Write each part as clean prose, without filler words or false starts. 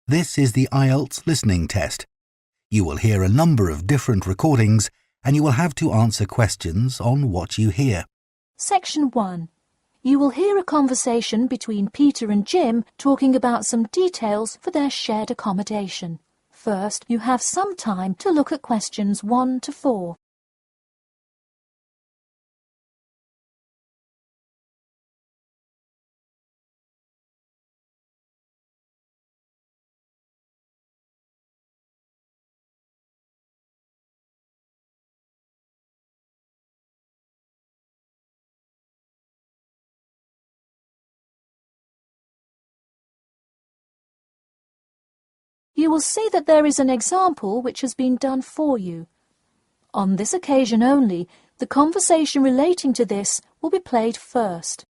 This is the IELTS listening test. You will hear a number of different recordings and you will have to answer questions on what you hear. Section 1. You will hear a conversation between Peter and Jim talking about some details for their shared accommodation. First, you have some time to look at questions 1 to 4. You will see that there is an example which has been done for you. On this occasion only, the conversation relating to this will be played first.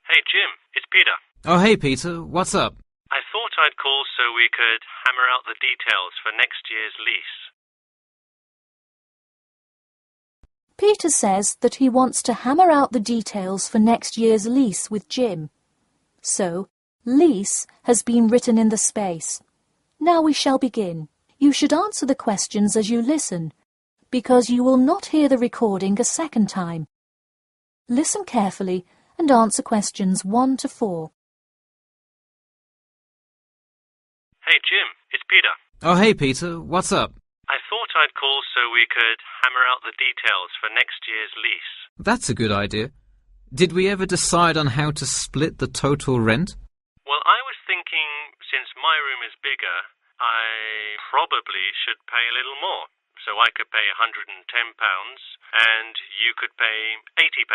Hey Jim, it's Peter. Oh hey Peter, what's up? I thought I'd call so we could hammer out the details for next year's lease. Peter says that he wants to hammer out the details for next year's lease with Jim. So, lease has been written in the space. Now we shall begin. You should answer the questions as you listen, because you will not hear the recording a second time. Listen carefully and answer questions 1 to 4. Hey Jim, it's Peter. Oh hey Peter, what's up? I thought I'd call so we could hammer out the details for next year's lease. That's a good idea. Did we ever decide on how to split the total rent? Well, I was thinking, since my room is bigger, I probably should pay a little more. So I could pay £110 and you could pay £80.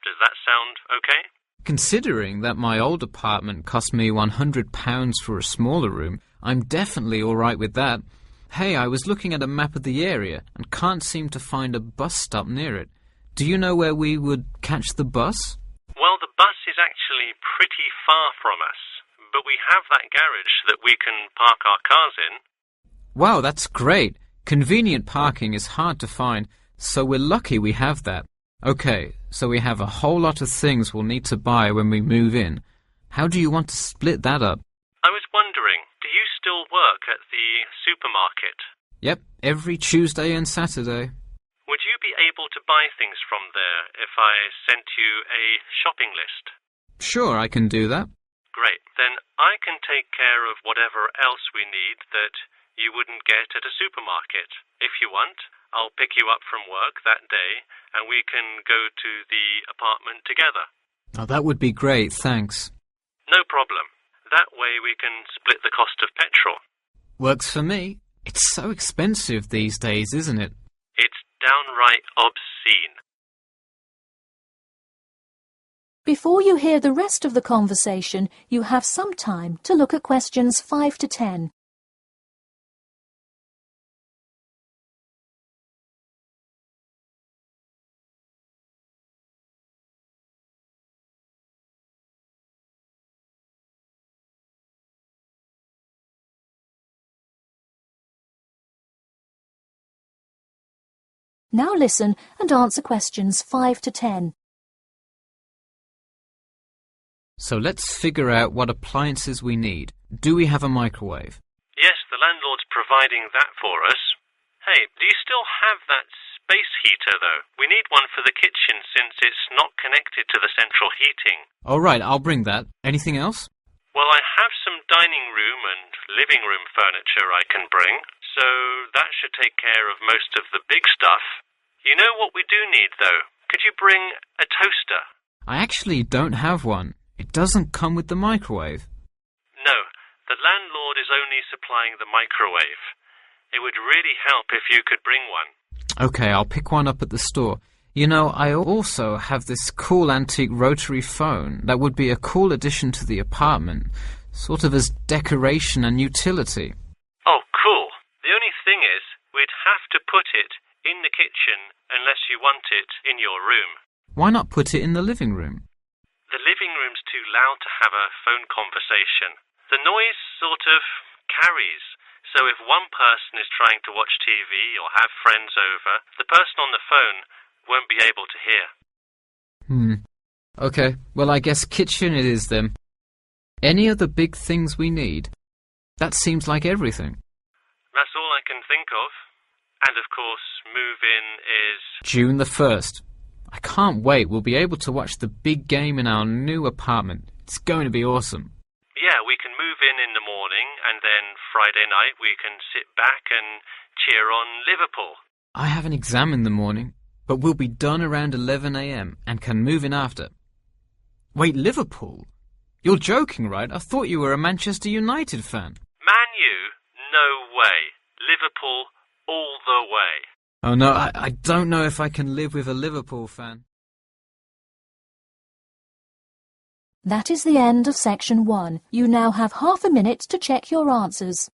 Does that sound okay? Considering that my old apartment cost me £100 for a smaller room, I'm definitely all right with that. Hey, I was looking at a map of the area and can't seem to find a bus stop near it. Do you know where we would catch the bus? Well, the bus is actually pretty far from us, but we have that garage that we can park our cars in. Wow, that's great. Convenient parking is hard to find, so we're lucky we have that. Okay, so we have a whole lot of things we'll need to buy when we move in. How do you want to split that up? I was wondering, do you still work at the supermarket? Yep, every Tuesday and Saturday. Would you be able to buy things from there if I sent you a shopping list? Sure, I can do that. Great. Then I can take care of whatever else we need that you wouldn't get at a supermarket. If you want, I'll pick you up from work that day and we can go to the apartment together. Oh, that would be great, thanks. No problem. That way we can split the cost of petrol. Works for me. It's so expensive these days, isn't it? It's downright obscene. Before you hear the rest of the conversation, you have some time to look at questions 5 to 10. Now listen and answer questions 5 to 10. So let's figure out what appliances we need. Do we have a microwave? Yes, the landlord's providing that for us. Hey, do you still have that space heater, though? We need one for the kitchen since it's not connected to the central heating. All right, I'll bring that. Anything else? Well, I have some dining room and living room furniture I can bring, so that should take care of most of the big stuff. You know what we do need, though? Could you bring a toaster? I actually don't have one. It doesn't come with the microwave. No, the landlord is only supplying the microwave. It would really help if you could bring one. Okay, I'll pick one up at the store. You know, I also have this cool antique rotary phone that would be a cool addition to the apartment, sort of as decoration and utility. Oh, cool. The only thing is, we'd have to put it in the kitchen unless you want it in your room. Why not put it in the living room? The living room's too loud to have a phone conversation. The noise sort of carries, so if one person is trying to watch TV or have friends over, the person on the phone won't be able to hear. Okay, well I guess kitchen it is then. Any other big things we need? That seems like everything. That's all I can think of. And of course, move-in is... June the 1st. I can't wait. We'll be able to watch the big game in our new apartment. It's going to be awesome. Yeah, we can move in the morning, and then Friday night we can sit back and cheer on Liverpool. I have an exam in the morning, but we'll be done around 11 a.m. and can move in after. Wait, Liverpool? You're joking, right? I thought you were a Manchester United fan. Man U? No way. Liverpool all the way. Oh no, I don't know if I can live with a Liverpool fan. That is the end of section 1. You now have half a minute to check your answers.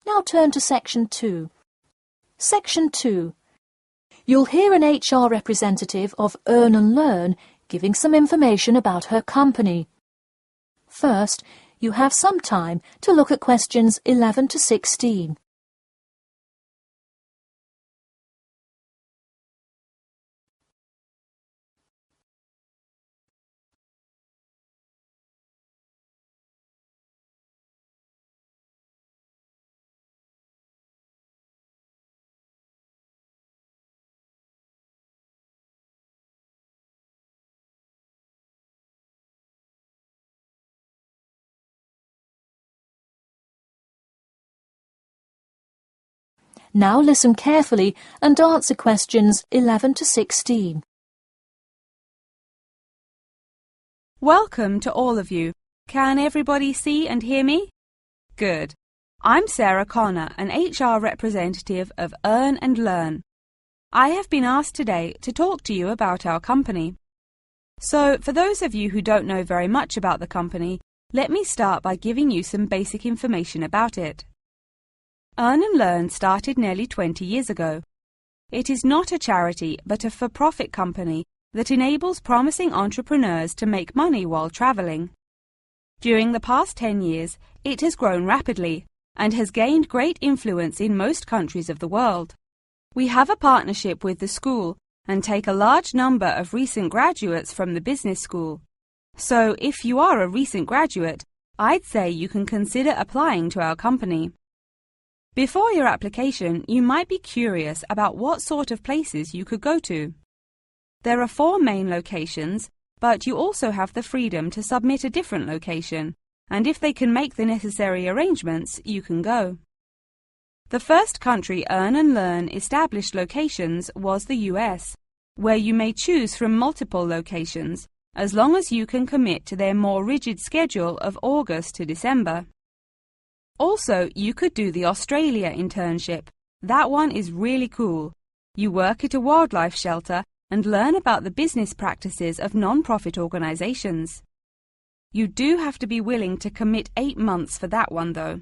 Now turn to section 2. Section 2. You'll hear an HR representative of Earn and Learn giving some information about her company. First, you have some time to look at questions 11 to 16. Now listen carefully and answer questions 11 to 16. Welcome to all of you. Can everybody see and hear me? Good. I'm Sarah Connor, an HR representative of Earn and Learn. I have been asked today to talk to you about our company. So, for those of you who don't know very much about the company, let me start by giving you some basic information about it. Earn and Learn started nearly 20 years ago. It is not a charity, but a for-profit company that enables promising entrepreneurs to make money while traveling. During the past 10 years, it has grown rapidly and has gained great influence in most countries of the world. We have a partnership with the school and take a large number of recent graduates from the business school. So, if you are a recent graduate, I'd say you can consider applying to our company. Before your application, you might be curious about what sort of places you could go to. There are 4 main locations, but you also have the freedom to submit a different location, and if they can make the necessary arrangements, you can go. The first country Earn and Learn established locations was the US, where you may choose from multiple locations, as long as you can commit to their more rigid schedule of August to December. Also, you could do the Australia internship. That one is really cool. You work at a wildlife shelter and learn about the business practices of non-profit organizations. You do have to be willing to commit 8 months for that one, though.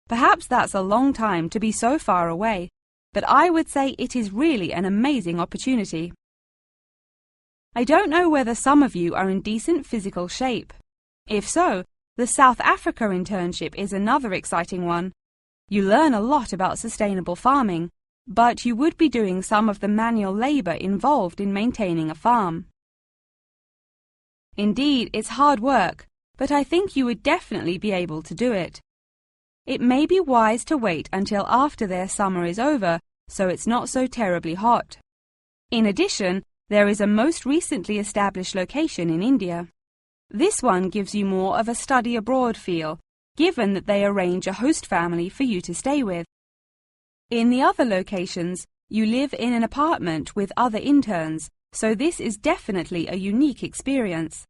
Perhaps that's a long time to be so far away, but I would say it is really an amazing opportunity. I don't know whether some of you are in decent physical shape. If so, the South Africa internship is another exciting one. You learn a lot about sustainable farming, but you would be doing some of the manual labor involved in maintaining a farm. Indeed, it's hard work, but I think you would definitely be able to do it. It may be wise to wait until after their summer is over, so it's not so terribly hot. In addition, there is a most recently established location in India. This one gives you more of a study abroad feel, given that they arrange a host family for you to stay with. In the other locations, you live in an apartment with other interns, so this is definitely a unique experience.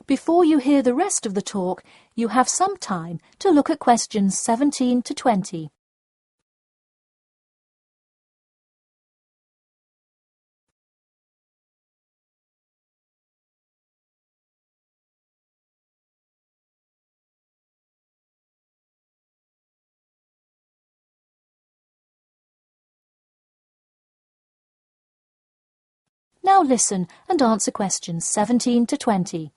Before you hear the rest of the talk, you have some time to look at questions 17 to 20. Now listen and answer questions 17 to 20.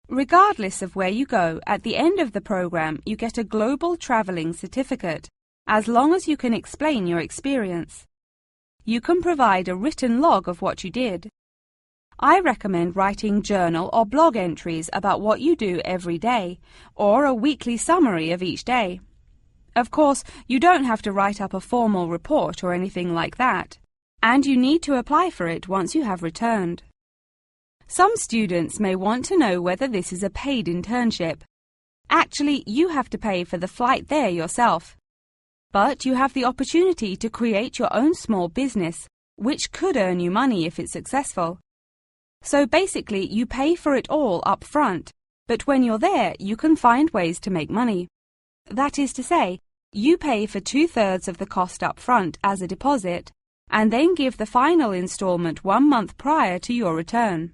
Regardless of where you go, at the end of the program you get a global travelling certificate, as long as you can explain your experience. You can provide a written log of what you did. I recommend writing journal or blog entries about what you do every day, or a weekly summary of each day. Of course, you don't have to write up a formal report or anything like that, and you need to apply for it once you have returned. Some students may want to know whether this is a paid internship. Actually, you have to pay for the flight there yourself. But you have the opportunity to create your own small business, which could earn you money if it's successful. So basically, you pay for it all up front, but when you're there, you can find ways to make money. That is to say, you pay for 2/3 of the cost up front as a deposit, and then give the final installment 1 month prior to your return.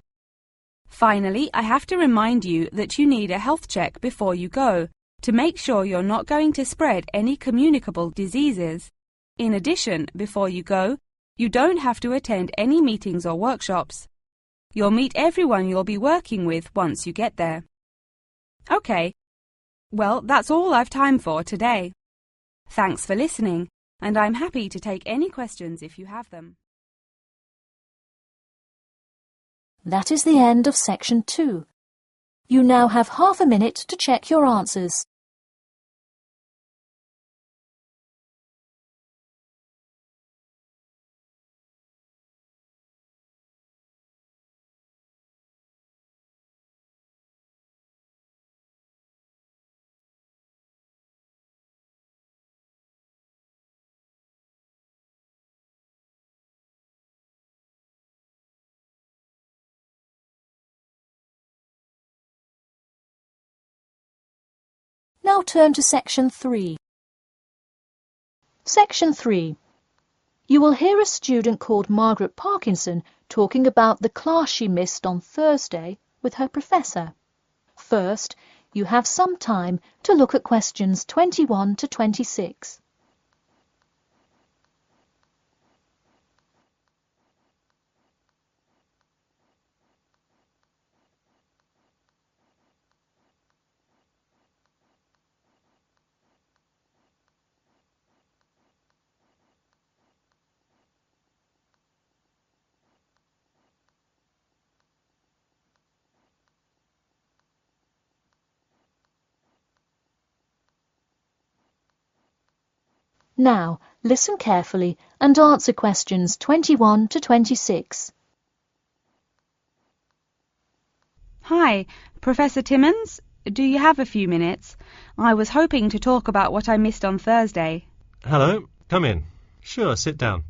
Finally, I have to remind you that you need a health check before you go, to make sure you're not going to spread any communicable diseases. In addition, before you go, you don't have to attend any meetings or workshops. You'll meet everyone you'll be working with once you get there. Okay, well, that's all I've time for today. Thanks for listening, and I'm happy to take any questions if you have them. That is the end of section 2. You now have half a minute to check your answers. Now turn to section 3. Section 3. You will hear a student called Margaret Parkinson talking about the class she missed on Thursday with her professor. First, you have some time to look at questions 21 to 26. Now, listen carefully and answer questions 21 to 26. Hi, Professor Timmons. Do you have a few minutes? I was hoping to talk about what I missed on Thursday. Hello, come in. Sure, sit down.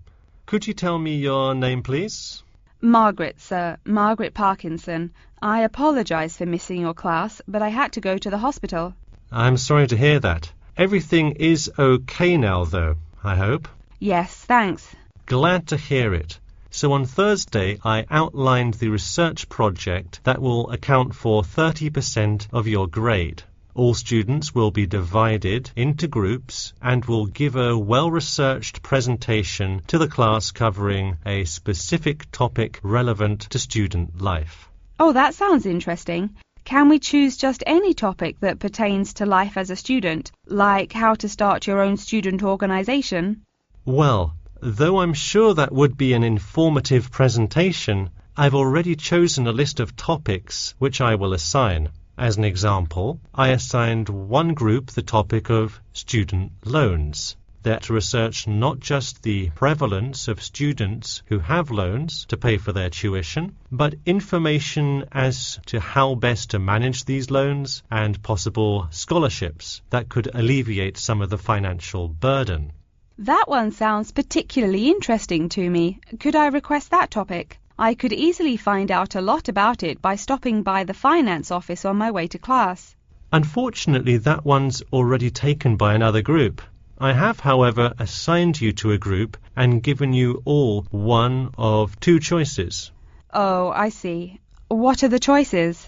Could you tell me your name, please? Margaret, sir. Margaret Parkinson. I apologise for missing your class, but I had to go to the hospital. I'm sorry to hear that. Everything is okay now, though, I hope? Yes, thanks. Glad to hear it. So on Thursday, I outlined the research project that will account for 30% of your grade. All students will be divided into groups and will give a well-researched presentation to the class covering a specific topic relevant to student life. Oh, that sounds interesting. Can we choose just any topic that pertains to life as a student, like how to start your own student organisation? Well, though I'm sure that would be an informative presentation, I've already chosen a list of topics which I will assign. As an example, I assigned one group the topic of student loans. They're to research not just the prevalence of students who have loans to pay for their tuition, but information as to how best to manage these loans and possible scholarships that could alleviate some of the financial burden. That one sounds particularly interesting to me. Could I request that topic? I could easily find out a lot about it by stopping by the finance office on my way to class. Unfortunately, that one's already taken by another group. I have, however, assigned you to a group and given you all one of two choices. Oh, I see. What are the choices?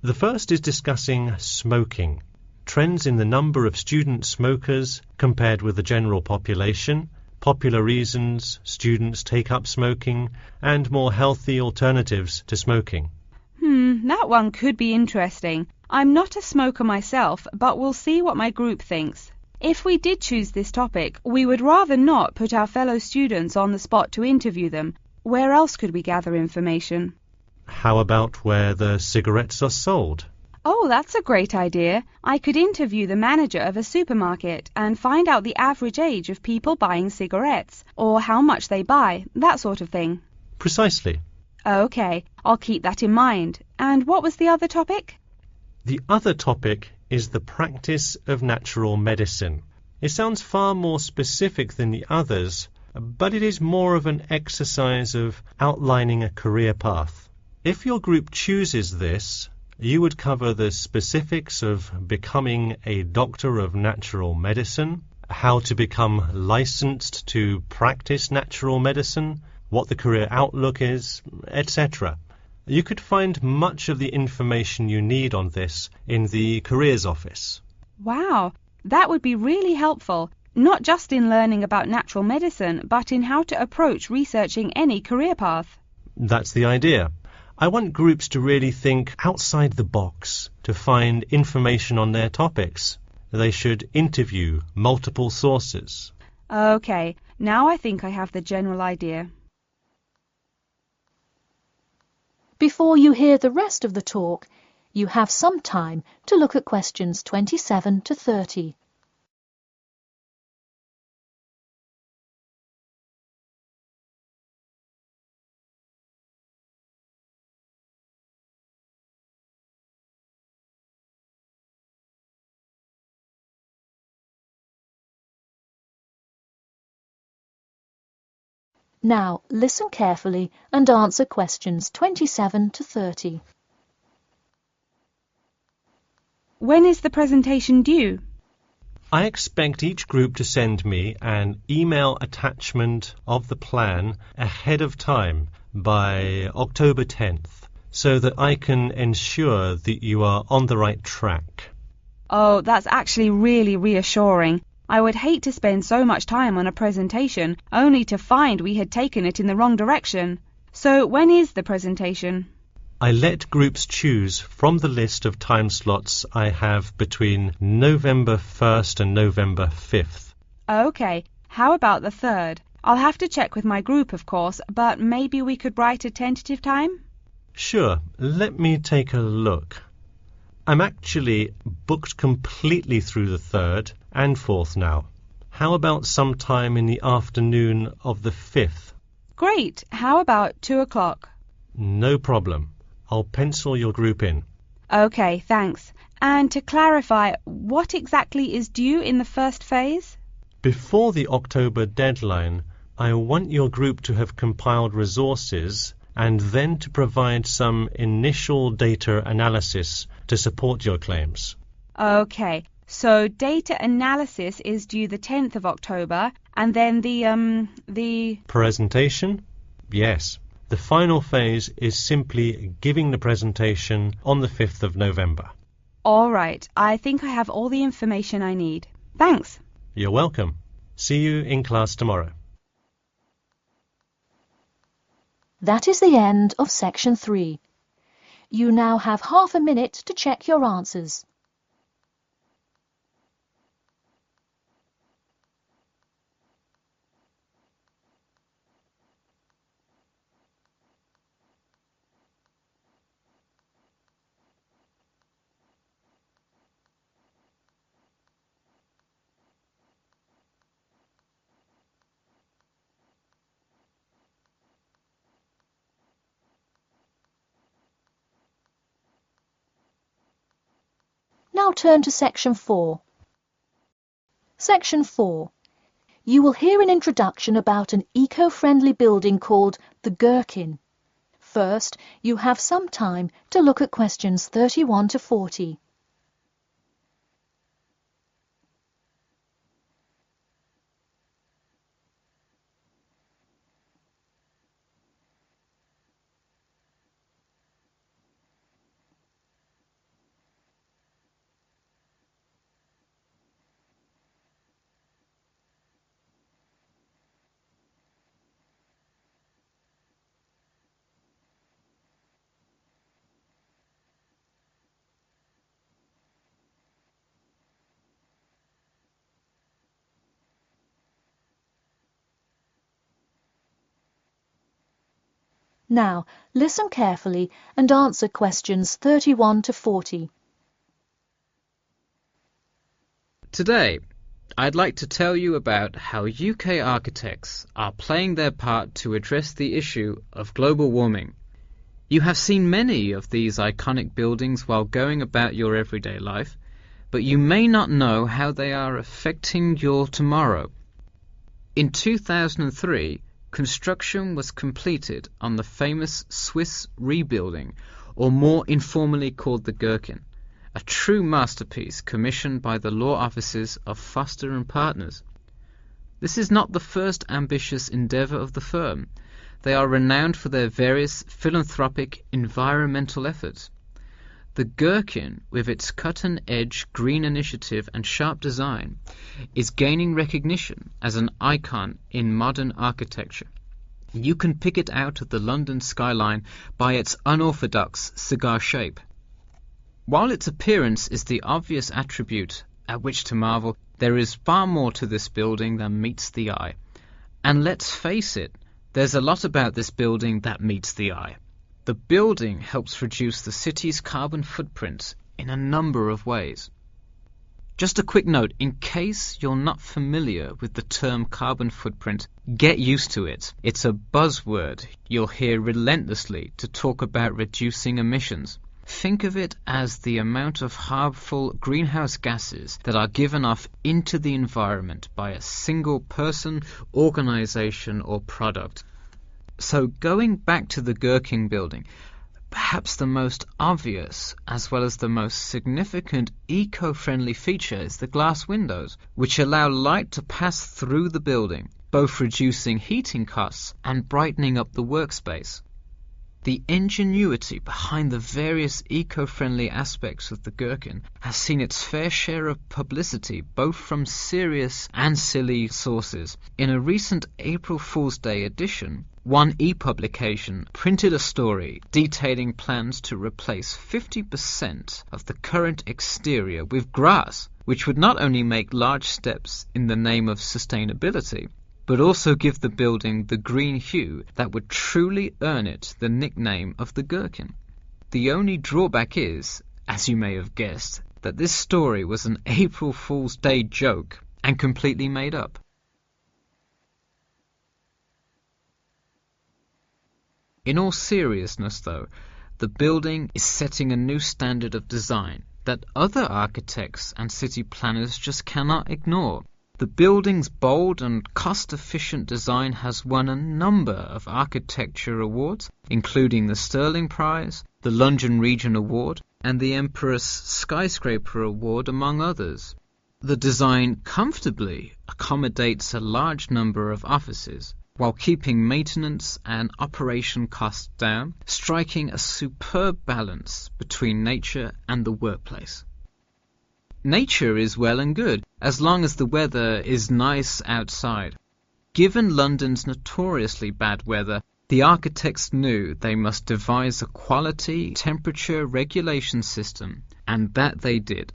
The first is discussing smoking, trends in the number of student smokers compared with the general population, popular reasons students take up smoking, and more healthy alternatives to smoking. That one could be interesting. I'm not a smoker myself, but we'll see what my group thinks. If we did choose this topic, we would rather not put our fellow students on the spot to interview them. Where else could we gather information? How about where the cigarettes are sold? Oh, that's a great idea. I could interview the manager of a supermarket and find out the average age of people buying cigarettes, or how much they buy, that sort of thing. Precisely. OK, I'll keep that in mind. And what was the other topic? The other topic is the practice of natural medicine. It sounds far more specific than the others, but it is more of an exercise of outlining a career path. If your group chooses this, you would cover the specifics of becoming a doctor of natural medicine, how to become licensed to practice natural medicine, what the career outlook is, etc. You could find much of the information you need on this in the Careers Office. Wow, that would be really helpful, not just in learning about natural medicine, but in how to approach researching any career path. That's the idea. I want groups to really think outside the box to find information on their topics. They should interview multiple sources. OK, now I think I have the general idea. Before you hear the rest of the talk, you have some time to look at questions 27 to 30. Now, listen carefully and answer questions 27 to 30. When is the presentation due? I expect each group to send me an email attachment of the plan ahead of time by October 10th, so that I can ensure that you are on the right track. Oh, that's actually really reassuring. I would hate to spend so much time on a presentation only to find we had taken it in the wrong direction. So when is the presentation? I let groups choose from the list of time slots I have between November 1st and November 5th. OK, how about the 3rd? I'll have to check with my group, of course, but maybe we could write a tentative time? Sure, let me take a look. I'm actually booked completely through the 3rd and 4th now. How about sometime in the afternoon of the 5th? Great. How about 2 o'clock? No problem. I'll pencil your group in. OK, thanks. And to clarify, what exactly is due in the first phase? Before the October deadline, I want your group to have compiled resources and then to provide some initial data analysis to support your claims. OK, so data analysis is due the 10th of October, and then the Presentation? Yes. The final phase is simply giving the presentation on the 5th of November. All right, I think I have all the information I need. Thanks. You're welcome. See you in class tomorrow. That is the end of section 3. You now have half a minute to check your answers. Now turn to section 4. Section 4. You will hear an introduction about an eco-friendly building called the Gherkin. First, you have some time to look at questions 31 to 40. Now, listen carefully and answer questions 31 to 40. Today, I'd like to tell you about how UK architects are playing their part to address the issue of global warming. You have seen many of these iconic buildings while going about your everyday life, but you may not know how they are affecting your tomorrow. In 2003, construction was completed on the famous Swiss rebuilding, or more informally called the Gherkin, a true masterpiece commissioned by the law offices of Foster and Partners. This is not the first ambitious endeavour of the firm. They are renowned for their various philanthropic environmental efforts. The Gherkin, with its cut-and-edge green initiative and sharp design, is gaining recognition as an icon in modern architecture. You can pick it out of the London skyline by its unorthodox cigar shape. While its appearance is the obvious attribute at which to marvel, there is far more to this building than meets the eye. And let's face it, there's a lot about this building that meets the eye. The building helps reduce the city's carbon footprint in a number of ways. Just a quick note, in case you're not familiar with the term carbon footprint, get used to it. It's a buzzword you'll hear relentlessly to talk about reducing emissions. Think of it as the amount of harmful greenhouse gases that are given off into the environment by a single person, organization, or product. So going back to the Gherkin building, perhaps the most obvious as well as the most significant eco-friendly feature is the glass windows, which allow light to pass through the building, both reducing heating costs and brightening up the workspace. The ingenuity behind the various eco-friendly aspects of the Gherkin has seen its fair share of publicity both from serious and silly sources. In a recent April Fool's Day edition, One e-publication printed a story detailing plans to replace 50% of the current exterior with grass, which would not only make large steps in the name of sustainability, but also give the building the green hue that would truly earn it the nickname of the Gherkin. The only drawback is, as you may have guessed, that this story was an April Fool's Day joke and completely made up. In all seriousness, though, the building is setting a new standard of design that other architects and city planners just cannot ignore. The building's bold and cost-efficient design has won a number of architecture awards, including the Stirling Prize, the London Region Award, and the Empress Skyscraper Award, among others. The design comfortably accommodates a large number of offices, while keeping maintenance and operation costs down, striking a superb balance between nature and the workplace. Nature is well and good, as long as the weather is nice outside. Given London's notoriously bad weather, the architects knew they must devise a quality temperature regulation system, and that they did.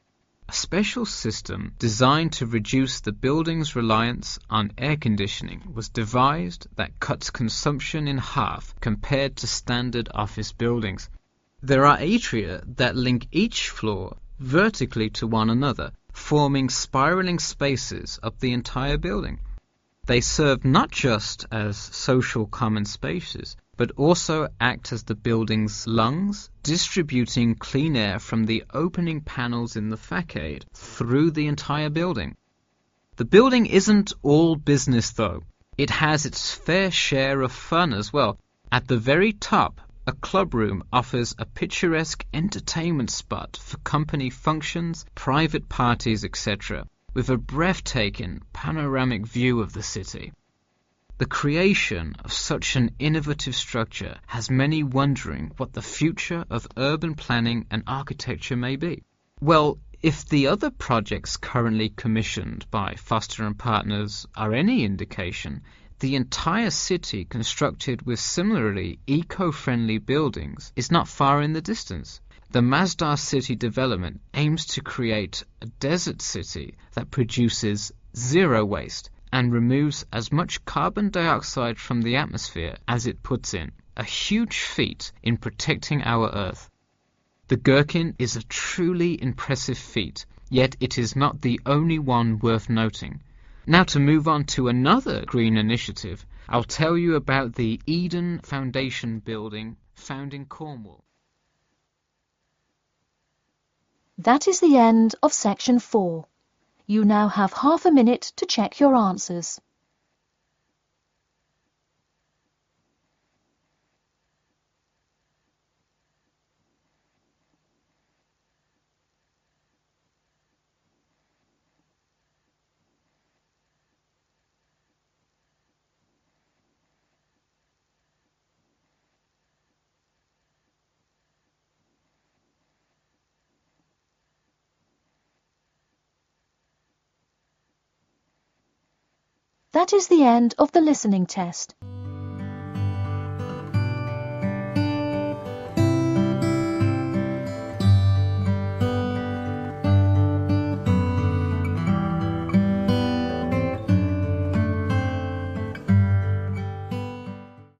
A special system designed to reduce the building's reliance on air conditioning was devised that cuts consumption in half compared to standard office buildings. There are atria that link each floor vertically to one another, forming spiraling spaces up the entire building. They serve not just as social common spaces, but also act as the building's lungs, distributing clean air from the opening panels in the facade through the entire building. The building isn't all business, though. It has its fair share of fun as well. At the very top, a club room offers a picturesque entertainment spot for company functions, private parties, etc., with a breathtaking panoramic view of the city. The creation of such an innovative structure has many wondering what the future of urban planning and architecture may be. Well, if the other projects currently commissioned by Foster and Partners are any indication, the entire city constructed with similarly eco-friendly buildings is not far in the distance. The Masdar City development aims to create a desert city that produces zero waste and removes as much carbon dioxide from the atmosphere as it puts in. a huge feat in protecting our Earth. The gherkin is a truly impressive feat, yet it is not the only one worth noting. Now, to move on to another green initiative, I'll tell you about the Eden Foundation building found in Cornwall. That is the end of section 4. You now have half a minute to check your answers. That is the end of the listening test.